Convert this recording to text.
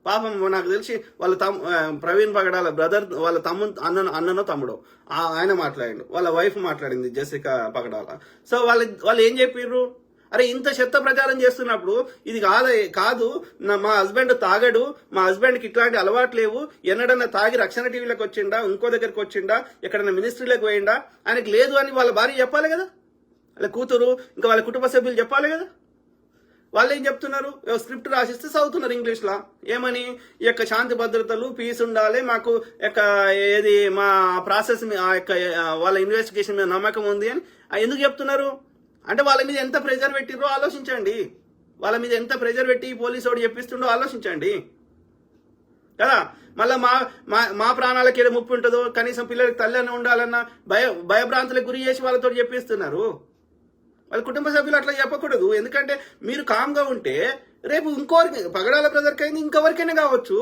పాపం నాకు తెలిసి వాళ్ళ ప్రవీణ్ పగడాల బ్రదర్ వాళ్ళ అన్ననో తమ్ముడో ఆయన మాట్లాడిండు, వాళ్ళ వైఫ్ మాట్లాడింది జెసికా పగడాల. సో వాళ్ళు ఏం చెప్పిర్రు, అరే ఇంత చెత్త ప్రచారం చేస్తున్నప్పుడు ఇది కాదు మా హస్బెండ్ తాగడు, మా హస్బెండ్కి ఇట్లాంటి అలవాటు లేవు, ఎన్నడన్నా తాగి రక్షణ టీవీలోకి వచ్చిండా, ఇంకో దగ్గరికి వచ్చిండా, ఎక్కడన్నా మినిస్ట్రీలోకి పోయిండా, ఆయనకి లేదు అని వాళ్ళ భార్య చెప్పాలి కదా, వాళ్ళ కూతురు ఇంకా వాళ్ళ కుటుంబ సభ్యులు చెప్పాలి కదా. వాళ్ళు ఏం చెప్తున్నారు, స్క్రిప్ట్ రాసిస్తే చదువుతున్నారు ఇంగ్లీష్లో, ఏమని ఈ యొక్క శాంతి భద్రతలు పీస్ ఉండాలి, మాకు ఏది మా ప్రాసెస్ వాళ్ళ ఇన్వెస్టిగేషన్ మీద నమ్మకం ఉంది అని ఎందుకు చెప్తున్నారు అంటే వాళ్ళ మీద ఎంత ప్రెజర్ పెట్టిర్రో ఆలోచించండి, వాళ్ళ మీద ఎంత ప్రెజర్ పెట్టి పోలీసు వాడు చెప్పిస్తుండో ఆలోచించండి కదా. మళ్ళీ మా ప్రాణాలకు ఏదో ముప్పు ఉంటుందో, కనీసం పిల్లలకి తల్లి ఉండాలన్న భయభ్రాంతులకు గురి చేసి వాళ్ళతో చెప్పిస్తున్నారు. వాళ్ళ కుటుంబ సభ్యులు అట్లా చెప్పకూడదు, ఎందుకంటే మీరు కామ్గా ఉంటే రేపు ఇంకోరికి పగడాల బ్రదర్కి అయింది ఇంకెవరికైనా కావచ్చు.